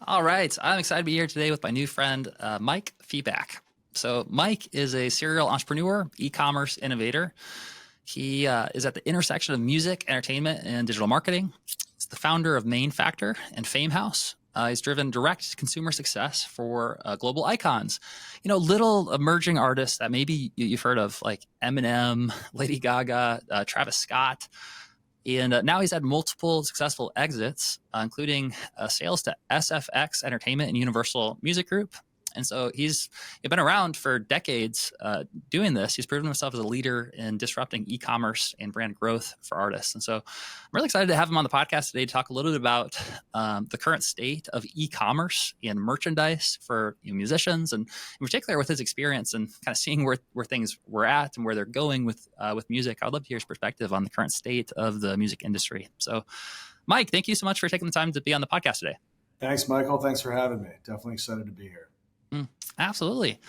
All right. I'm excited to be here today with my new friend, Mike Fiebach. So, Mike is a serial entrepreneur, e commerce innovator. He is at the intersection of music, entertainment, and digital marketing. He's the founder of MainFactor and FameHouse. He's driven direct consumer success for global icons, little emerging artists that maybe you've heard of, like Eminem, Lady Gaga, Travis Scott. And now he's had multiple successful exits, including sales to SFX Entertainment and Universal Music Group. And so he's been around for decades doing this. He's proven himself as a leader in disrupting e-commerce and brand growth for artists. And so I'm really excited to have him on the podcast today to talk a little bit about the current state of e-commerce and merchandise for musicians, and in particular with his experience and kind of seeing where things were at and where they're going with music. I'd love to hear his perspective on the current state of the music industry. So, Mike, thank you so much for taking the time to be on the podcast today. Thanks, Michael. Thanks for having me. Definitely excited to be here. Absolutely.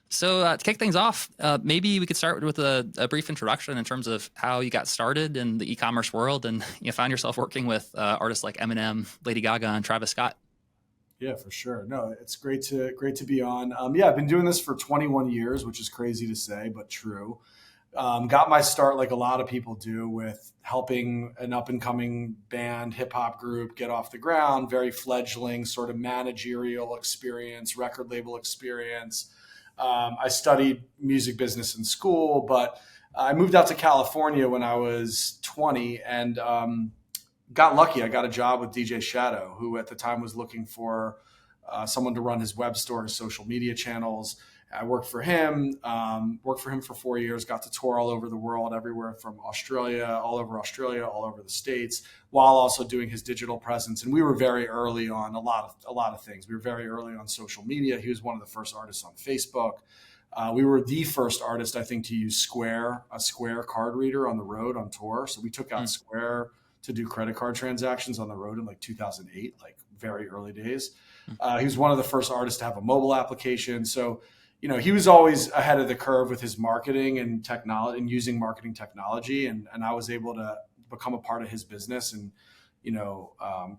So to kick things off, maybe we could start with a brief introduction in terms of how you got started in the e-commerce world and you found yourself working with artists like Eminem, Lady Gaga, and Travis Scott. Yeah, for sure. No, it's great to be on. I've been doing this for 21 years, which is crazy to say, but true. Got my start like a lot of people do with helping an up and coming band, hip hop group get off the ground, very fledgling sort of managerial experience, record label experience. I studied music business in school, but I moved out to California when I was 20 and got lucky. I got a job with DJ Shadow, who at the time was looking for someone to run his web store, his social media channels. I worked for him for 4 years, got to tour all over the world, everywhere from Australia, all over the States, while also doing his digital presence. And we were very early on a lot of things. We were very early on social media. He was one of the first artists on Facebook. We were the first artist, I think, to use Square, a Square card reader on the road on tour. So we took out Square to do credit card transactions on the road in like 2008, like very early days. He was one of the first artists to have a mobile application. So he was always ahead of the curve with his marketing and technology and using marketing technology. And I was able to become a part of his business and,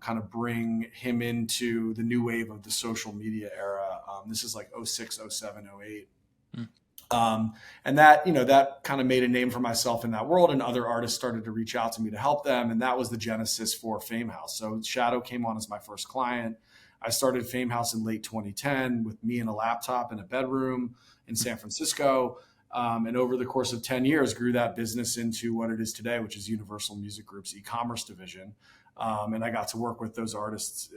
kind of bring him into the new wave of the social media era. This is like 06, 07, 08. And that kind of made a name for myself in that world, and other artists started to reach out to me to help them. And that was the genesis for FameHouse. So Shadow came on as my first client. I started FameHouse in late 2010 with me and a laptop in a bedroom in San Francisco. And over the course of 10 years, grew that business into what it is today, which is Universal Music Group's e-commerce division. And I got to work with those artists,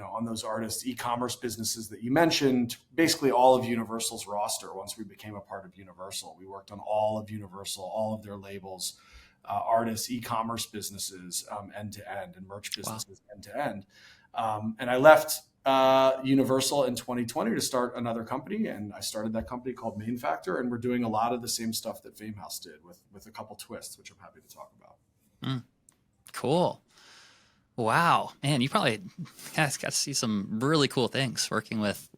on those artists' e-commerce businesses that you mentioned, basically all of Universal's roster. Once we became a part of Universal, we worked on all of Universal, all of their labels, artists, e-commerce businesses, end to end, and merch businesses end to end. And I left Universal in 2020 to start another company, and I started that company called MainFactor, and we're doing a lot of the same stuff that FameHouse did with a couple twists, which I'm happy to talk about. Cool. Wow, man, you probably got to see some really cool things working with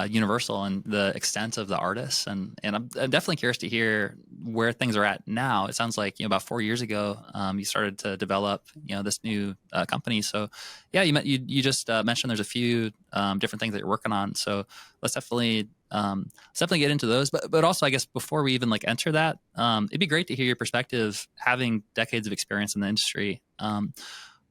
Universal and the extent of the artists. And I'm definitely curious to hear where things are at now. It sounds like, about 4 years ago, you started to develop, this new company. So yeah, you just mentioned there's a few different things that you're working on. So let's definitely get into those. But also, I guess before we even enter that, it'd be great to hear your perspective, having decades of experience in the industry.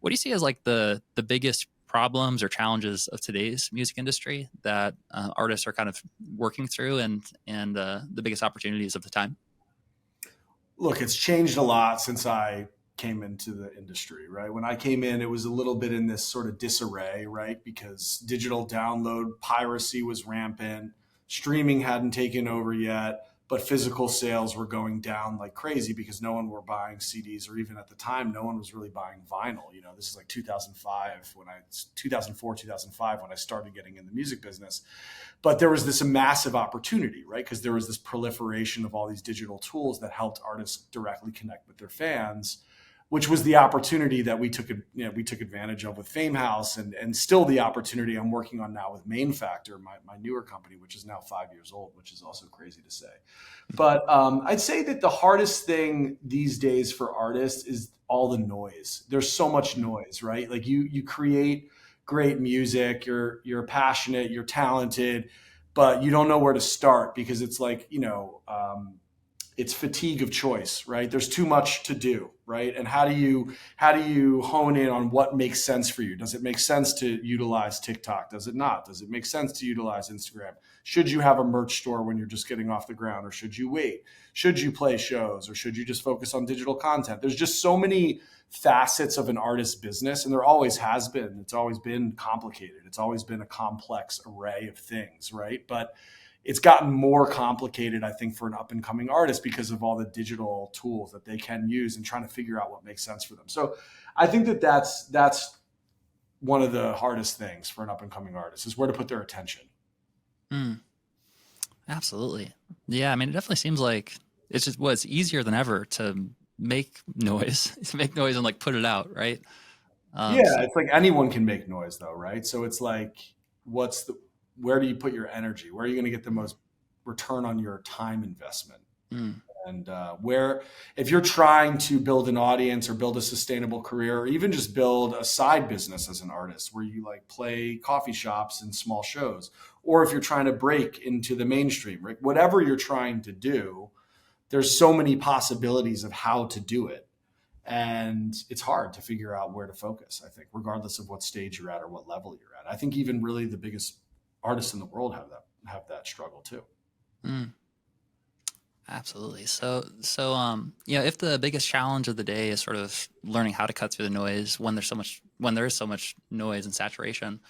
What do you see as the biggest problems or challenges of today's music industry that artists are kind of working through, and the biggest opportunities of the time? Look, it's changed a lot since I came into the industry, right? When I came in, it was a little bit in this sort of disarray, right? Because digital download piracy was rampant, streaming hadn't taken over yet, but physical sales were going down like crazy because no one were buying CDs, or even at the time, no one was really buying vinyl. This is like 2004, 2005, when I started getting in the music business. But there was this massive opportunity, right? Because there was this proliferation of all these digital tools that helped artists directly connect with their fans, which was the opportunity that we took advantage of with FameHouse, and still the opportunity I'm working on now with MainFactor, my newer company, which is now 5 years old, which is also crazy to say. But I'd say that the hardest thing these days for artists is all the noise. There's so much noise, right? Like you create great music, you're passionate, you're talented, but you don't know where to start because it's like, it's fatigue of choice, right? There's too much to do, right? And how do you hone in on what makes sense for you? Does it make sense to utilize TikTok? Does it not? Does it make sense to utilize Instagram? Should you have a merch store when you're just getting off the ground, or should you wait? Should you play shows, or should you just focus on digital content? There's just so many facets of an artist's business, and there always has been. It's always been complicated. It's always been a complex array of things, right? But it's gotten more complicated, I think, for an up and coming artist because of all the digital tools that they can use and trying to figure out what makes sense for them. So I think that's one of the hardest things for an up and coming artist is where to put their attention. Mm, absolutely. Yeah. I mean, it definitely seems like it's easier than ever to make noise, to make noise and like put it out. Right. Yeah, So, it's like anyone can make noise though, right? So it's like, where do you put your energy? Where are you going to get the most return on your time investment? mm, And where, if you're trying to build an audience or build a sustainable career, or even just build a side business as an artist where you like play coffee shops and small shows, or if you're trying to break into the mainstream, right? Whatever you're trying to do, there's so many possibilities of how to do it. And it's hard to figure out where to focus, I think, regardless of what stage you're at or what level you're at. I think even really the biggest artists in the world have that struggle too. mm, absolutely. If the biggest challenge of the day is sort of learning how to cut through the noise when there is so much noise and saturation,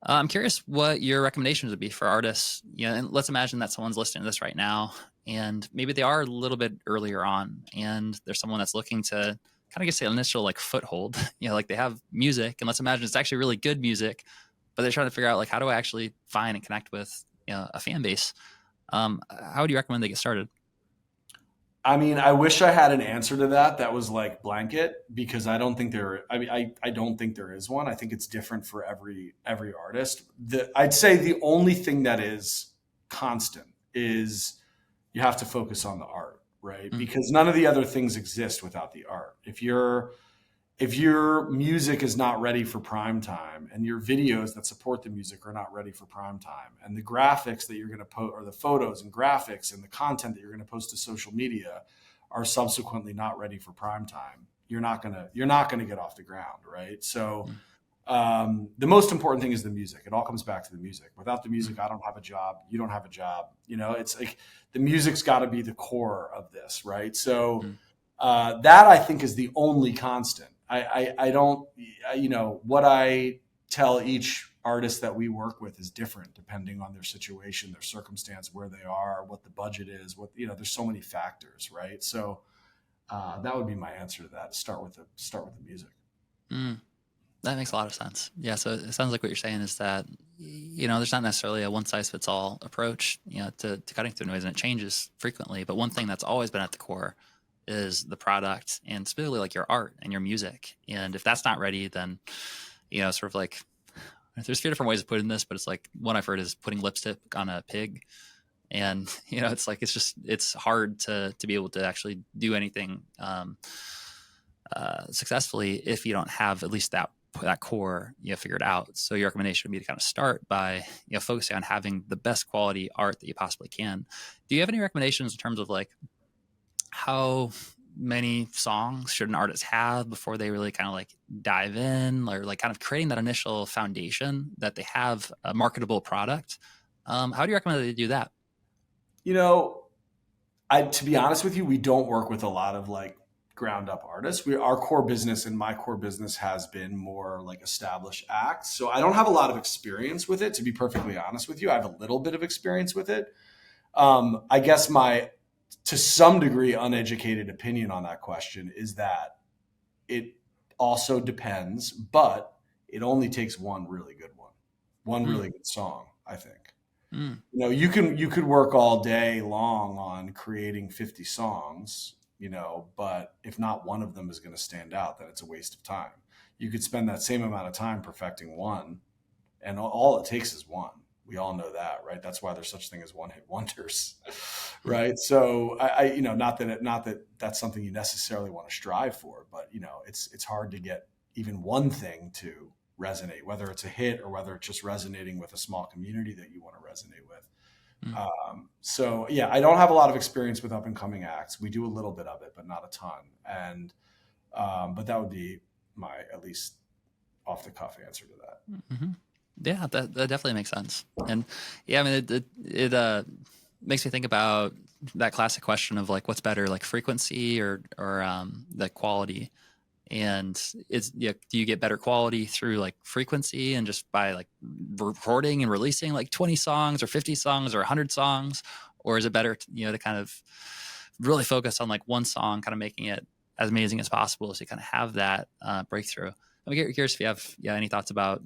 I'm curious what your recommendations would be for artists. And let's imagine that someone's listening to this right now, and maybe they are a little bit earlier on, and there's someone that's looking to kind of get the initial like foothold. Like they have music, and let's imagine it's actually really good music, but they're trying to figure out like how do I actually find and connect with a fan base. How would you recommend they get started? I mean, I wish I had an answer to that was like blanket, because I don't think there. I mean, I don't think there is one. I think it's different for every artist. I'd say the only thing that is constant is you have to focus on the art, right? Mm, Because none of the other things exist without the art. If your music is not ready for prime time, and your videos that support the music are not ready for prime time, and the graphics that you're going to post, or the photos and graphics and the content that you're going to post to social media are subsequently not ready for prime time, you're not going to get off the ground, right? So mm, the most important thing is the music. It all comes back to the music. Without the mm, music, I don't have a job. You don't have a job. It's like the music's got to be the core of this, right? So mm, that I think is the only constant. I don't, what I tell each artist that we work with is different depending on their situation, their circumstance, where they are, what the budget is, there's so many factors, right? So that would be my answer to that. Start with the music. mm. That makes a lot of sense. Yeah. So it sounds like what you're saying is that, there's not necessarily a one size fits all approach, to cutting through noise, and it changes frequently. But one thing that's always been at the core is the product, and specifically like your art and your music. And if that's not ready, then, sort of like there's a few different ways of putting this, but it's like one I've heard is putting lipstick on a pig. And, it's like, it's hard to be able to actually do anything successfully if you don't have at least that core figured out. So your recommendation would be to kind of start by focusing on having the best quality art that you possibly can. Do you have any recommendations in terms of like how many songs should an artist have before they really kind of like dive in, or like kind of creating that initial foundation that they have a marketable product? How do you recommend that they do that? You know, to be honest with you, we don't work with a lot of like ground up artists. Our core business, and my core business, has been more like established acts. So I don't have a lot of experience with it, to be perfectly honest with you. I have a little bit of experience with it. I guess my, to some degree, uneducated opinion on that question is that it also depends, but it only takes one really good one Mm, really good song, I think. mm, You could work all day long on creating 50 songs, but if not one of them is going to stand out, then it's a waste of time. You could spend that same amount of time perfecting one, and all it takes is one. We all know that, right? That's why there's such thing as one hit wonders, mm, right? So not that that's something you necessarily want to strive for, but it's hard to get even one thing to resonate, whether it's a hit or whether it's just resonating with a small community that you want to resonate with. So yeah, I don't have a lot of experience with up and coming acts. We do a little bit of it, but not a ton. And but that would be my at least off the cuff answer to that. Mm-hmm. Yeah, that definitely makes sense. And yeah, I mean, it makes me think about that classic question of like, what's better, like frequency or the quality. And do you get better quality through like frequency and just by like recording and releasing like 20 songs or 50 songs or 100 songs, or is it better to kind of really focus on like one song, kind of making it as amazing as possible so you kind of have that breakthrough? I'm curious if you have any thoughts about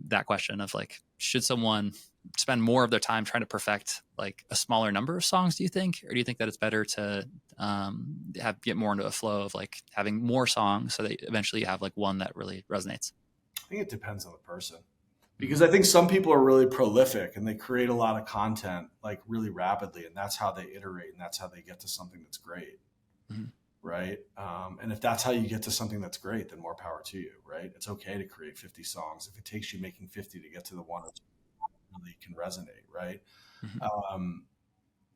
that question of like, should someone spend more of their time trying to perfect like a smaller number of songs, do you think? Or do you think that it's better to get more into a flow of like having more songs so that eventually you have like one that really resonates? I think it depends on the person, because I think some people are really prolific and they create a lot of content like really rapidly, and that's how they iterate and that's how they get to something that's great. Mm-hmm. Right. And if that's how you get to something that's great, then more power to you. Right. It's okay to create 50 songs if it takes you making 50 to get to the one that really can resonate. Right. Mm-hmm.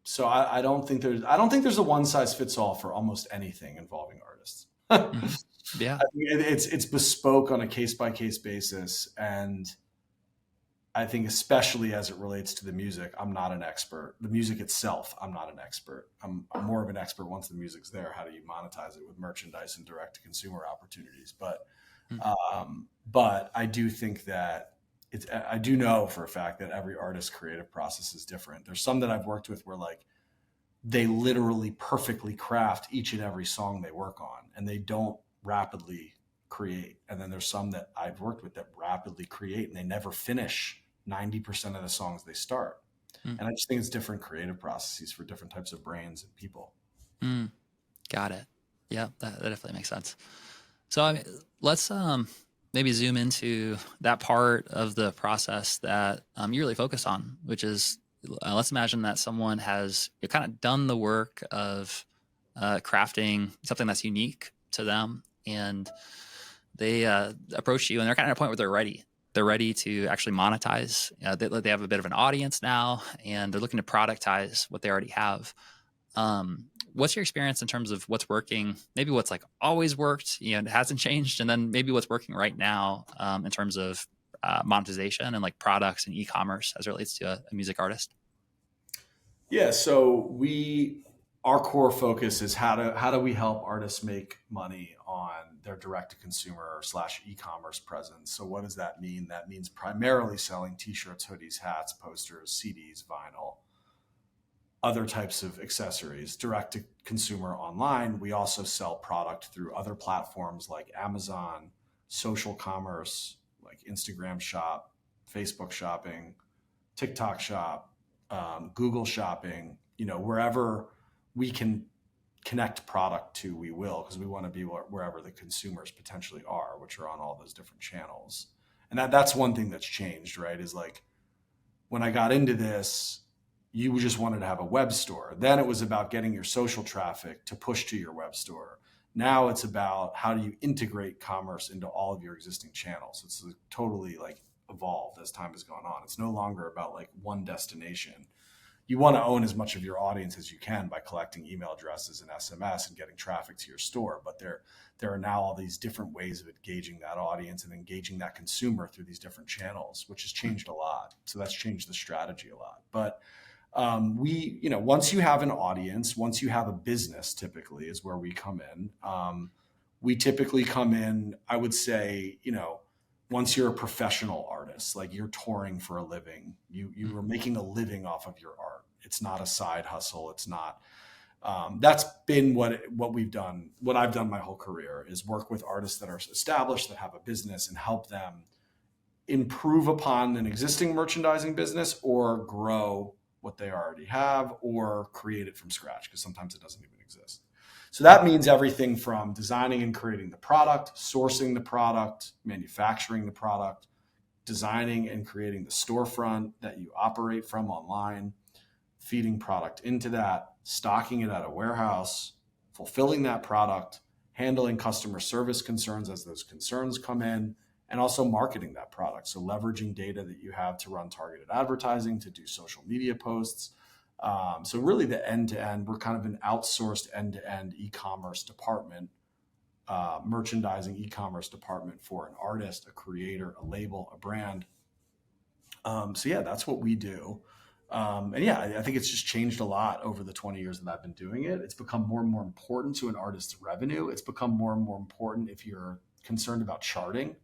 So I don't think there's a one size fits all for almost anything involving artists. Mm-hmm. Yeah. I think it's bespoke on a case by case basis. And I think especially as it relates to the music, I'm not an expert. The music itself, I'm not an expert. I'm more of an expert once the music's there. How do you monetize it with merchandise and direct to consumer opportunities? But I do think that I do know for a fact that every artist's creative process is different. There's some that I've worked with where like they literally perfectly craft each and every song they work on, and they don't rapidly create. And then there's some that I've worked with that rapidly create and they never finish 90% of the songs they start. And I just think it's different creative processes for different types of brains and people. Got it. Yeah, that definitely makes sense. So I mean, let's maybe zoom into that part of the process that you really focus on, which is let's imagine that someone has kind of done the work of crafting something that's unique to them, and they approach you and they're kind of at a point where they're ready. They're ready to actually monetize. They have a bit of an audience now, and they're looking to productize what they already have. What's your experience in terms of what's working? Maybe what's like always worked, it hasn't changed, and then maybe what's working right now in terms of monetization and like products and e-commerce as it relates to a music artist. Yeah, so our core focus is how do we help artists make money on their direct to consumer / e-commerce presence. So what does that mean? That means primarily selling t-shirts, hoodies, hats, posters, CDs, vinyl, other types of accessories direct to consumer online. We also sell product through other platforms like Amazon, social commerce, like Instagram shop, Facebook shopping, TikTok shop, Google shopping, wherever we can connect product to, we will, because we want to be wherever the consumers potentially are, which are on all those different channels. And that's one thing that's changed, right? Is like when I got into this, you just wanted to have a web store. Then it was about getting your social traffic to push to your web store. Now it's about how do you integrate commerce into all of your existing channels. It's totally like evolved as time has gone on. It's no longer about like one destination. You want to own as much of your audience as you can by collecting email addresses and SMS and getting traffic to your store. But there are now all these different ways of engaging that audience and engaging that consumer through these different channels, which has changed a lot. So that's changed the strategy a lot. But once you have an audience, once you have a business, typically is where we come in. We typically come in, I would say, once you're a professional artist, like you're touring for a living, you are making a living off of your art. It's not a side hustle. It's not. That's been what we've done. What I've done my whole career is work with artists that are established, that have a business, and help them improve upon an existing merchandising business or grow what they already have or create it from scratch, because sometimes it doesn't even exist. So that means everything from designing and creating the product, sourcing the product, manufacturing the product, designing and creating the storefront that you operate from online, feeding product into that, stocking it at a warehouse, fulfilling that product, handling customer service concerns as those concerns come in, and also marketing that product. So leveraging data that you have to run targeted advertising, to do social media posts. So really the end-to-end, we're kind of an outsourced end-to-end e-commerce department, merchandising e-commerce department for an artist, a creator, a label, a brand. So yeah, that's what we do. And yeah, I think it's just changed a lot over the 20 years that I've been doing it. It's become more and more important to an artist's revenue. It's become more and more important if you're concerned about charting,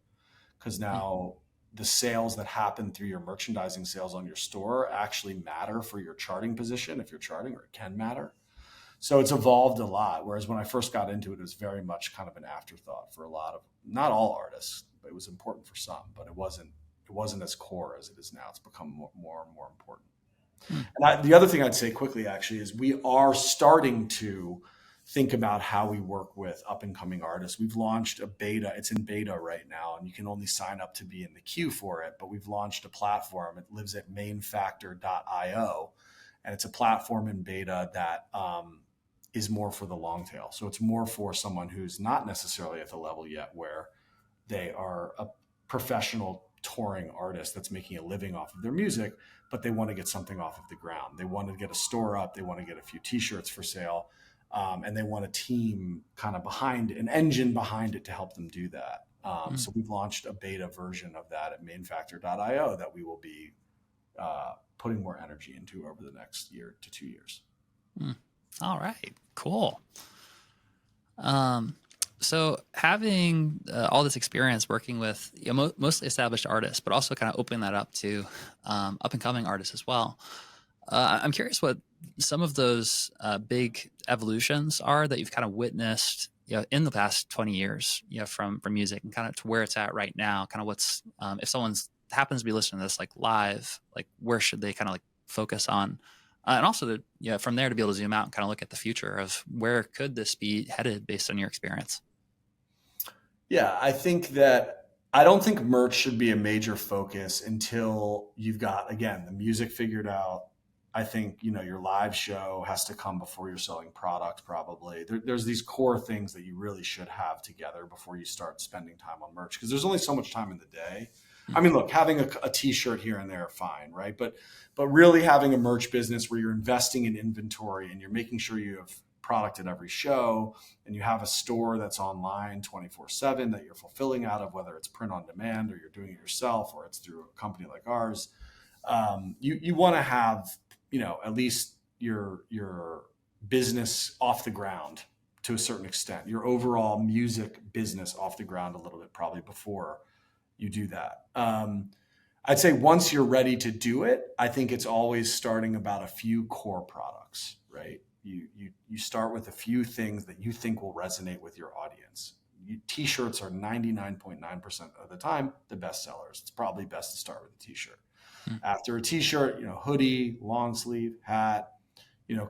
because now the sales that happen through your merchandising sales on your store actually matter for your charting position, if you're charting, or it can matter. So it's evolved a lot. Whereas when I first got into it, it was very much kind of an afterthought for a lot of, not all artists, but it was important for some, but it wasn't as core as it is now. It's become more and more important. And the other thing I'd say quickly, actually, is we are starting to think about how we work with up and coming artists. We've launched a beta. It's in beta right now, and you can only sign up to be in the queue for it. But we've launched a platform. It lives at MainFactor.io, and it's a platform in beta that is more for the long tail. So it's more for someone who's not necessarily at the level yet where they are a professional touring artist that's making a living off of their music, but they want to get something off of the ground. They want to get a store up. They want to get a few t-shirts for sale. And they want a team kind of behind, an engine behind it to help them do that. So we've launched a beta version of that at MainFactor.io that we will be putting more energy into over the next year to 2 years. All right, cool. So having all this experience working with mostly established artists, but also kind of opening that up to up and coming artists as well. I'm curious what some of those big evolutions are that you've kind of witnessed, in the past 20 years, from music and kind of to where it's at right now. Kind of what's if someone's happens to be listening to this like live, like where should they kind of like focus on, and also to from there to be able to zoom out and kind of look at the future of where could this be headed based on your experience. Yeah, I don't think merch should be a major focus until you've got, again, the music figured out. I think, your live show has to come before you're selling product, probably. There's these core things that you really should have together before you start spending time on merch, because there's only so much time in the day. I mean, look, having a t-shirt here and there, fine, right? But really having a merch business where you're investing in inventory and you're making sure you have product at every show, and you have a store that's online 24/7 that you're fulfilling out of, whether it's print on demand or you're doing it yourself or it's through a company like ours. You want to have, at least your business off the ground to a certain extent, your overall music business off the ground a little bit, probably before you do that. I'd say once you're ready to do it, I think it's always starting about a few core products, right? You start with a few things that you think will resonate with your audience. T-shirts are 99.9% of the time the best sellers. It's probably best to start with a t-shirt. After a t-shirt, hoodie, long sleeve, hat,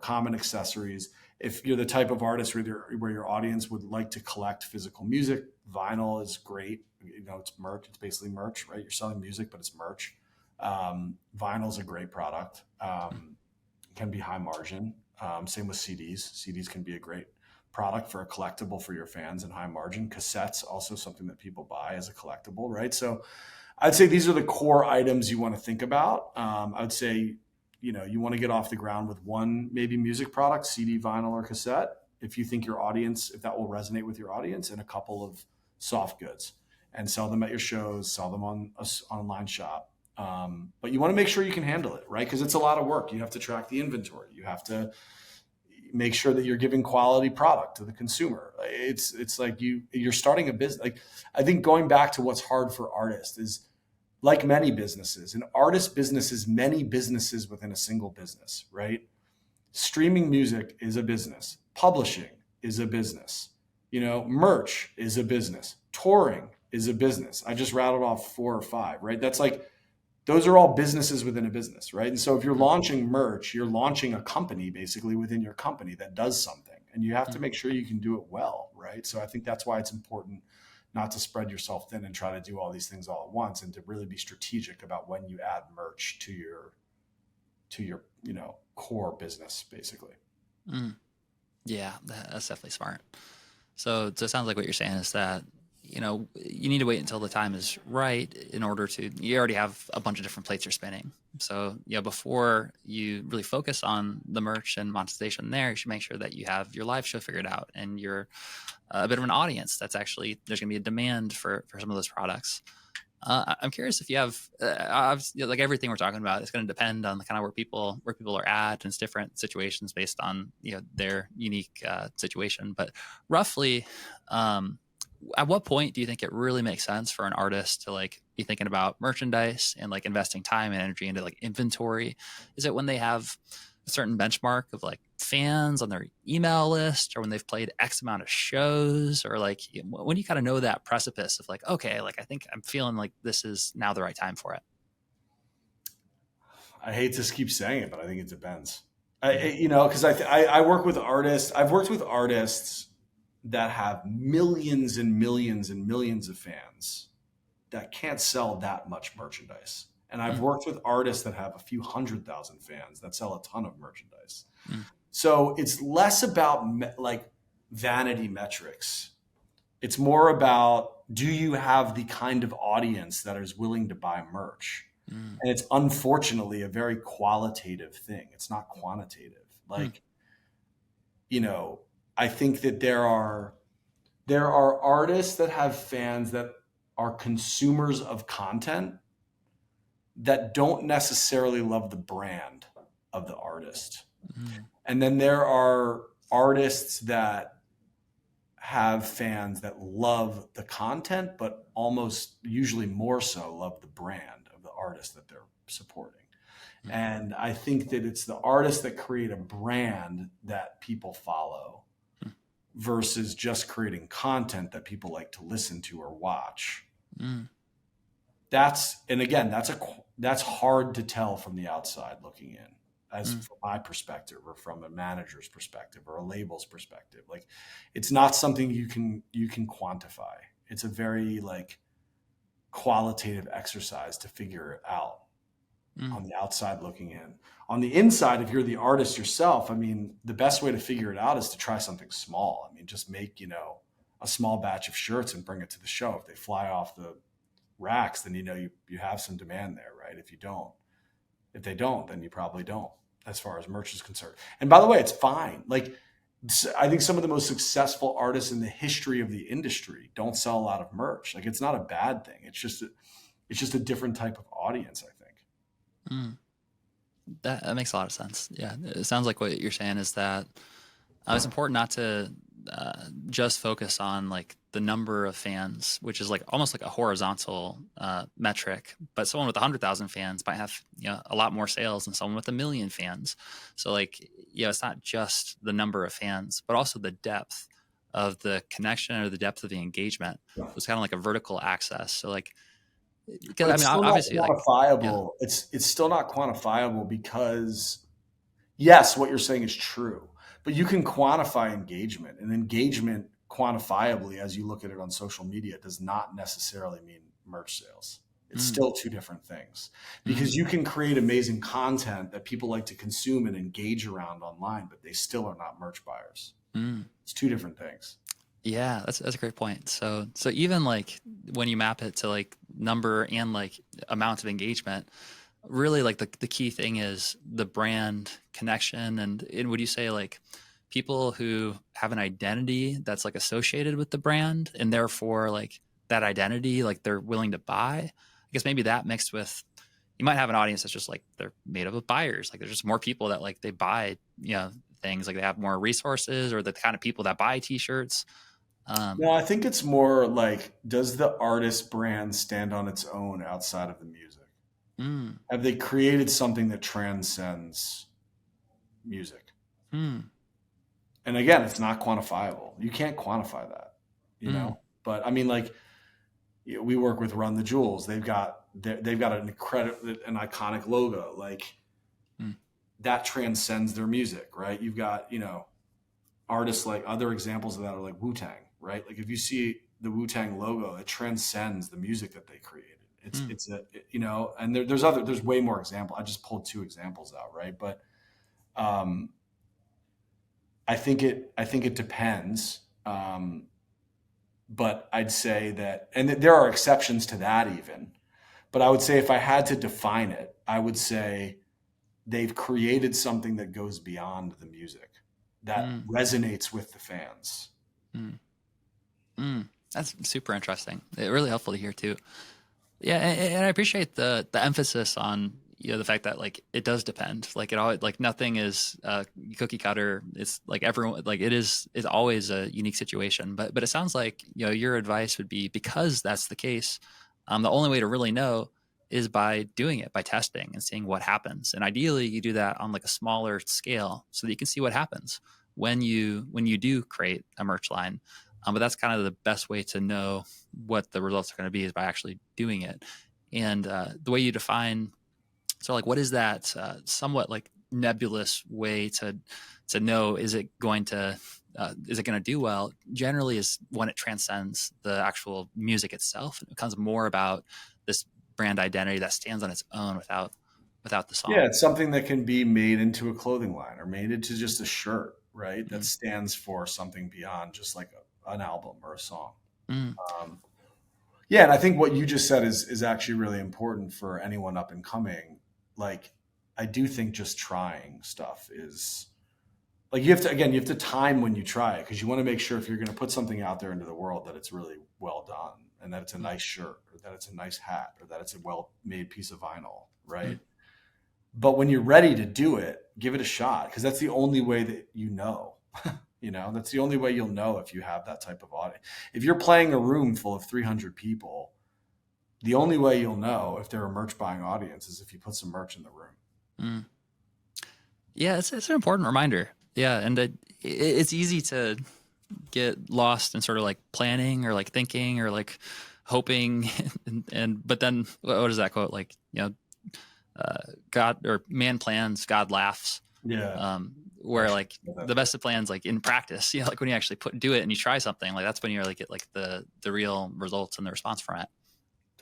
common accessories. If you're the type of artist where your audience would like to collect physical music, vinyl is great. It's merch. It's basically merch, right? You're selling music, but it's merch. Vinyl is a great product. Can be high margin. Same with CDs. CDs can be a great product for a collectible for your fans and high margin. Cassettes, also something that people buy as a collectible, right? So I'd say these are the core items you want to think about. I'd say, you want to get off the ground with one, maybe music product, CD, vinyl, or cassette, if you think if that will resonate with your audience, and a couple of soft goods, and sell them at your shows, sell them on an online shop. But you want to make sure you can handle it, right? Because it's a lot of work. You have to track the inventory. You have to make sure that you're giving quality product to the consumer. It's like you're starting a business. Like, I think going back to what's hard for artists is, like many businesses, an artist business is many businesses within a single business, right? Streaming music is a business. Publishing is a business. Merch is a business. Touring is a business. I just rattled off 4 or 5, right? That's like, those are all businesses within a business, right? And so if you're launching merch, you're launching a company basically within your company that does something, and you have to make sure you can do it well, right? So I think that's why it's important not to spread yourself thin and try to do all these things all at once, and to really be strategic about when you add merch to your core business, basically. Yeah, that's definitely smart. So it sounds like what you're saying is that you need to wait until the time is right in order to, you already have a bunch of different plates you're spinning. So, before you really focus on the merch and monetization there, you should make sure that you have your live show figured out and you're a bit of an audience that's actually, there's going to be a demand for some of those products. I'm curious if you have, like everything we're talking about, it's going to depend on the kind of where people are at, and it's different situations based on their unique situation. But roughly, at what point do you think it really makes sense for an artist to like be thinking about merchandise and like investing time and energy into like inventory? Is it when they have a certain benchmark of like fans on their email list, or when they've played X amount of shows, or like when you kind of know that precipice of like, okay, like I think I'm feeling like this is now the right time for it? I hate to keep saying it, but I think it depends. Mm, Because I work with artists. I've worked with artists that have millions and millions and millions of fans that can't sell that much merchandise. And I've mm, worked with artists that have a few 100,000 fans that sell a ton of merchandise. mm, So it's less about like vanity metrics. It's more about, do you have the kind of audience that is willing to buy merch? mm, And it's unfortunately a very qualitative thing. It's not quantitative. mm, Like, you know, I think that there are artists that have fans that are consumers of content that don't necessarily love the brand of the artist. mm, And then there are artists that have fans that love the content, but almost usually more so love the brand of the artist that they're supporting. mm, And I think that it's the artists that create a brand that people follow versus just creating content that people like to listen to or watch. mm, And again, that's hard to tell from the outside looking in, as mm, from my perspective or from a manager's perspective or a label's perspective. Like, it's not something you can quantify. It's a very like qualitative exercise to figure it out mm, on the outside looking in. On the inside, if you're the artist yourself, I mean, the best way to figure it out is to try something small. I mean, just make, a small batch of shirts and bring it to the show. If they fly off the racks, then you have some demand there, right? If they don't, then you probably don't, as far as merch is concerned. And by the way, it's fine. Like, I think some of the most successful artists in the history of the industry don't sell a lot of merch. Like, it's not a bad thing. It's just a different type of audience, I think. mm. That makes a lot of sense. Yeah, it sounds like what you're saying is that it's important not to just focus on like the number of fans, which is like almost like a horizontal metric. But someone with 100,000 fans might have a lot more sales than someone with 1 million fans. So like it's not just the number of fans, but also the depth of the connection or the depth of the engagement. So it's kind of like a vertical access. So like, because But I it's mean, still not obviously, like, yeah, quantifiable. It's still not quantifiable because, yes, what you're saying is true, but you can quantify engagement, and engagement quantifiably, as you look at it on social media, does not necessarily mean merch sales. It's mm, still two different things, mm, because you can create amazing content that people like to consume and engage around online, but they still are not merch buyers. mm. It's two different things. Yeah, that's a great point. So even like when you map it to like number and like amount of engagement, really like the key thing is the brand connection. And would you say like people who have an identity that's like associated with the brand, and therefore like that identity, like they're willing to buy? I guess maybe that mixed with, you might have an audience that's just like they're made up of buyers. Like there's just more people that like they buy, things, like they have more resources, or the kind of people that buy t-shirts. No, Um, I think it's more like, does the artist brand stand on its own outside of the music? mm, Have they created something that transcends music? mm, And again, it's not quantifiable. You can't quantify that, you mm, know. But I mean, like, we work with Run the Jewels. They've got an incredible, an iconic logo. Like, mm, that transcends their music, right? You've got artists, like other examples of that are like Wu Tang, right? Like, if you see the Wu Tang logo, it transcends the music that they created. It's mm, it's a and there's way more examples. I just pulled two examples out, right? But um, I think it depends. but I'd say that, and there are exceptions to that even, but I would say if I had to define it, I would say they've created something that goes beyond the music that Mm, resonates with the fans. mm, mm. That's super interesting. Really helpful to hear too. Yeah, and I appreciate the emphasis on the fact that like it does depend. Like it always like nothing is cookie cutter. It's like everyone like it's always a unique situation. But it sounds like your advice would be because that's the case. The only way to really know is by doing it, by testing and seeing what happens. And ideally, you do that on like a smaller scale so that you can see what happens when you do create a merch line. But that's kind of the best way to know what the results are going to be is by actually doing it. And the way you define, so like, what is that somewhat like nebulous way to know is it going to do well? Generally, is when it transcends the actual music itself. It becomes more about this brand identity that stands on its own without the Yeah, song. it's something that can be made into a clothing line or made into just a shirt, right? That Mm, stands for something beyond just like an album or a song. mm, Um, yeah, and I think what you just said is actually really important for anyone up and coming. Like, I do think just trying stuff is like you have to time when you try it because you want to make sure if you're going to put something out there into the world that it's really well done and that it's a mm, nice shirt or that it's a nice hat or that it's a well made piece of vinyl, mm, right? But when you're ready to do it, give it a shot because that's the only way that you know. That's the only way you'll know if you have that type of audience. If you're playing a room full of 300 people, the only way you'll know if they're a merch buying audience is if you put some merch in the room. mm. Yeah, it's an important reminder. Yeah, and it's easy to get lost in sort of like planning or like thinking or like hoping and but then what is that quote like God or man plans God laughs Yeah, where actually, like that the best of plans like in practice like when you actually do it and you try something like that's when you really get like the real results and the response from it.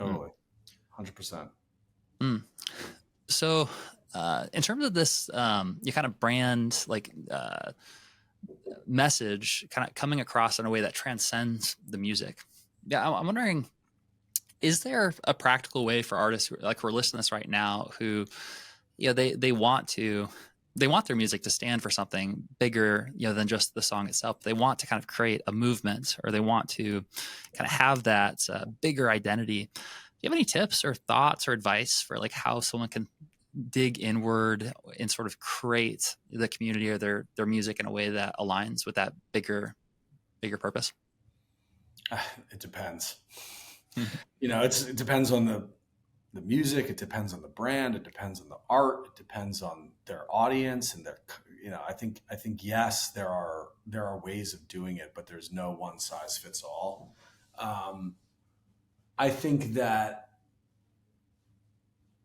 Mm. totally, 100%. Mm. So in terms of this you kind of brand like message kind of coming across in a way that transcends the music. Yeah, I'm wondering, is there a practical way for artists like who are listening to this right now who, they want their music to stand for something bigger, than just the song itself. They want to kind of create a movement, or they want to kind of have that bigger identity. Do you have any tips or thoughts or advice for like how someone can dig inward and sort of create the community or their music in a way that aligns with that bigger purpose? It depends. Mhm. It depends on the music. It depends on the brand. It depends on the art. It depends on their audience and their. I think yes, there are ways of doing it, but there's no one size fits all. Um, I think that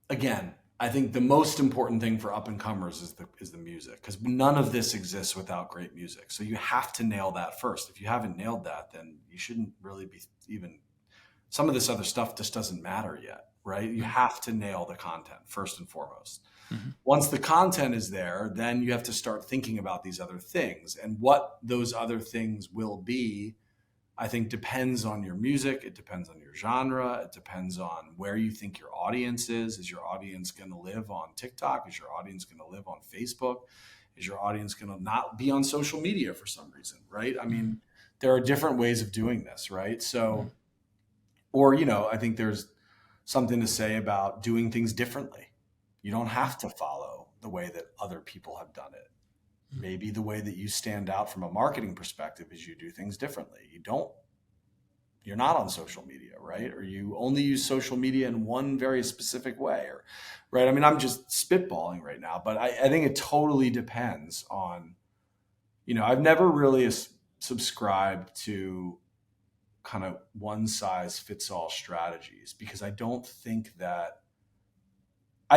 again, I think the most important thing for up and comers is the music because none of this exists without great music. So you have to nail that first. If you haven't nailed that, then you shouldn't really be even. Some of this other stuff just doesn't matter yet, right? You Mhm. have to nail the content first and foremost. Mhm. Once the content is there, then you have to start thinking about these other things and what those other things will be. I think depends on your music. It depends on your genre. It depends on where you think your audience is. Is your audience going to live on TikTok? Is your audience going to live on Facebook? Is your audience going to not be on social media for some reason? Right. I Mhm. mean, there are different ways of doing this. Right. Mhm. So, I think there's something to say about doing things differently. You don't have to follow the way that other people have done it. Maybe the way that you stand out from a marketing perspective is you do things differently. You're not on social media, right? Or you only use social media in one very specific way, or right. I mean, I'm just spitballing right now, but I think it totally depends on, I've never really subscribed to kind of one size fits all strategies because I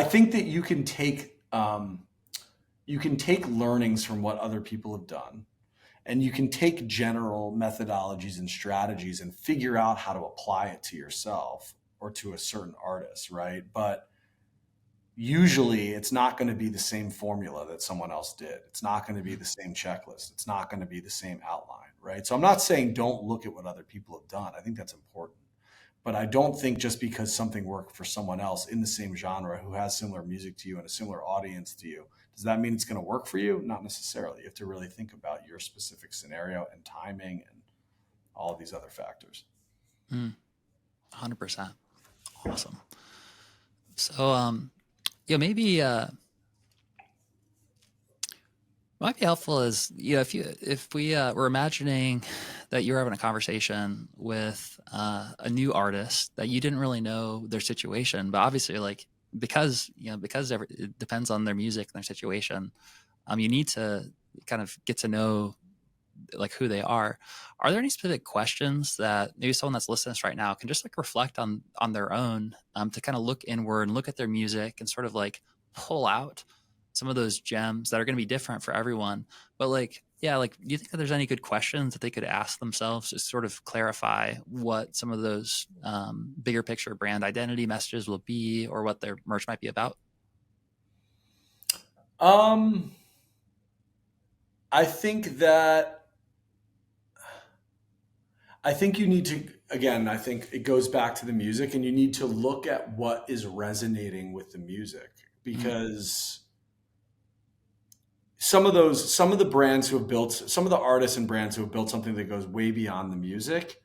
think that you can take learnings from what other people have done and you can take general methodologies and strategies and figure out how to apply it to yourself or to a certain artist, right? But usually it's not going to be the same formula that someone else did. It's not going to be the same checklist. It's not going to be the same outline, right? So I'm not saying don't look at what other people have done. I think that's important. But I don't think just because something worked for someone else in the same genre who has similar music to you and a similar audience to you, does that mean it's going to work for you? Not necessarily. You have to really think about your specific scenario and timing and all of these other factors. 100%. Awesome. So, maybe might be helpful is, if we were imagining that you're having a conversation with a new artist that you didn't really know their situation, but obviously like because it depends on their music and their situation, you need to kind of get to know like who they are. Are there any specific questions that maybe someone that's listening to this right now can just like reflect on their own, to kind of look inward and look at their music and sort of like pull out some of those gems that are going to be different for everyone? But like, yeah, like, do you think that there's any good questions that they could ask themselves to sort of clarify what some of those bigger picture brand identity messages will be, or what their merch might be about? Um, I think that I think you need to, again, I think it goes back to the music, and you need to look at what is resonating with the music, Mm, because some of the brands who have built, some of the artists and brands who have built something that goes way beyond the music,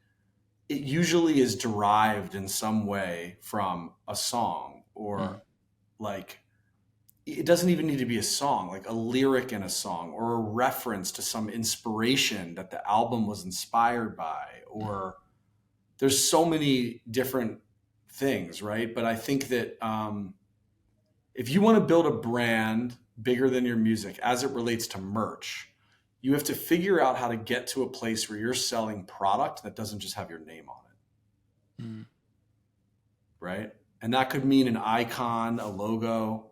it usually is derived in some way from a song, mm, or like, it doesn't even need to be a song, like a lyric in a song, or a reference to some inspiration that the album was inspired by, mm, or there's so many different things, right? But I think that if you want to build a brand bigger than your music as it relates to merch, you have to figure out how to get to a place where you're selling product that doesn't just have your name on it, mm, right? And that could mean an icon, a logo.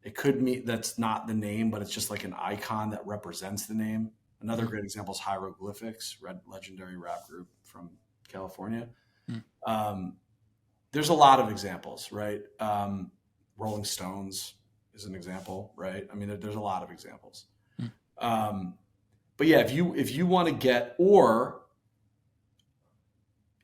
It could mean that's not the name, but it's just like an icon that represents the name. Another mm, great example is Hieroglyphics, red legendary rap group from California. mm, Um, there's a lot of examples, right? Rolling Stones is an example, right? I mean, there's a lot of examples. mm, Um, but yeah, if you want to get, or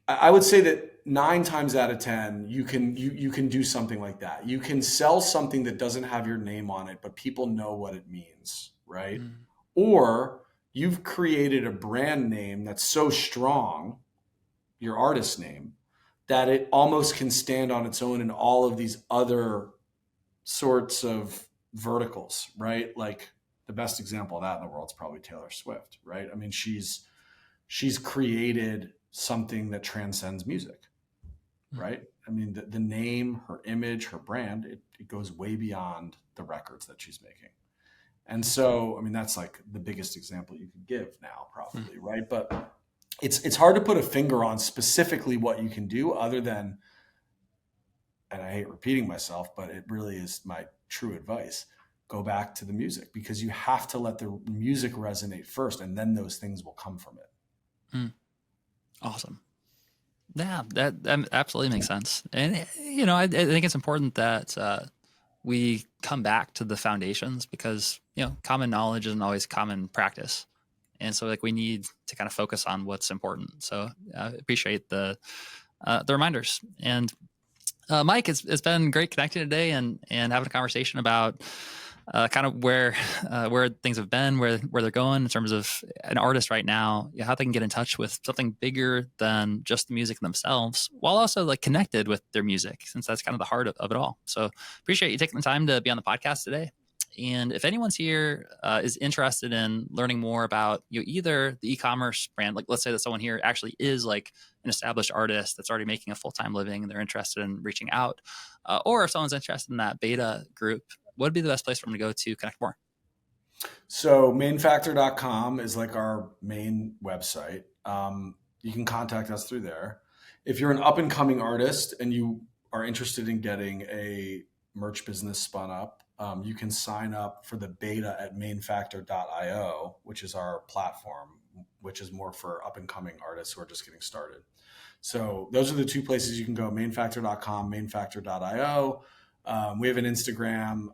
I would say that 9 times out of 10, you can do something like that. You can sell something that doesn't have your name on it, but people know what it means, right? mm, Or you've created a brand name that's so strong, your artist name, that it almost can stand on its own in all of these other sorts of verticals, right? Like the best example of that in the world is probably Taylor Swift, right? I mean, she's created something that transcends music, mm, right? I mean, the name, her image, her brand, it goes way beyond the records that she's making. And so, I mean, that's like the biggest example you could give now, mm, probably, right? But it's hard to put a finger on specifically what you can do, other than, and I hate repeating myself, but it really is my true advice. Go back to the music, because you have to let the music resonate first, and then those things will come from it. mm. Awesome. Yeah, that absolutely makes sense. And I think it's important that we come back to the foundations, because common knowledge isn't always common practice, and so like we need to kind of focus on what's important. So I appreciate the reminders. And Mike, it's been great connecting today and having a conversation about kind of where things have been, where they're going in terms of an artist right now, how they can get in touch with something bigger than just the music themselves, while also like connected with their music, since that's kind of the heart of it all. So appreciate you taking the time to be on the podcast today. And if anyone's here is interested in learning more about either the e-commerce brand, like let's say that someone here actually is like an established artist that's already making a full-time living and they're interested in reaching out, or if someone's interested in that beta group, what would be the best place for them to go to connect more? So MainFactor.com is like our main website. You can contact us through there. If you're an up and coming artist and you are interested in getting a merch business spun up, you can sign up for the beta at MainFactor.io, which is our platform, which is more for up and coming artists who are just getting started. So those are the two places you can go: MainFactor.com, MainFactor.io. We have an Instagram,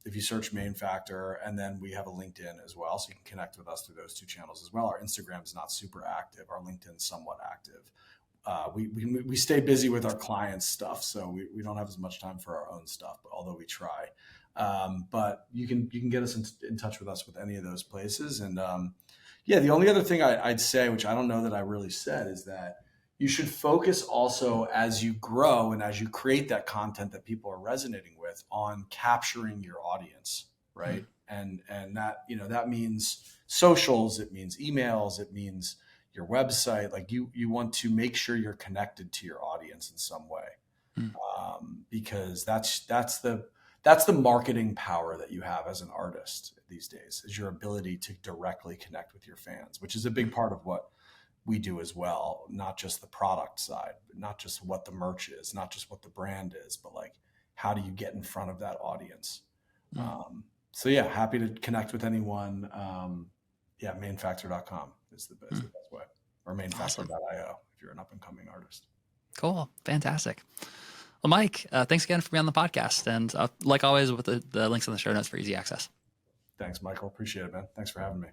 if you search MainFactor, and then we have a LinkedIn as well. So you can connect with us through those two channels as well. Our Instagram is not super active. Our LinkedIn is somewhat active. We stay busy with our clients' stuff, so we don't have as much time for our own stuff, but although we try. But you can get us in touch with us with any of those places. And yeah, the only other thing I'd say, which I don't know that I really said, is that you should focus also as you grow and as you create that content that people are resonating with on capturing your audience, right? And that, that means socials, it means emails, it means your website. Like you want to make sure you're connected to your audience in some way, because that's the marketing power that you have as an artist these days, is your ability to directly connect with your fans, which is a big part of what we do as well. Not just the product side, but not just what the merch is, not just what the brand is, but like, how do you get in front of that audience? So yeah, happy to connect with anyone. Yeah, mainfactor.com is the best way, or mainfactor.io if you're an up and coming artist. Cool. Fantastic. Well, Mike, thanks again for being on the podcast. And like always, with the links in the show notes for easy access. Thanks, Michael. Appreciate it, man. Thanks for having me.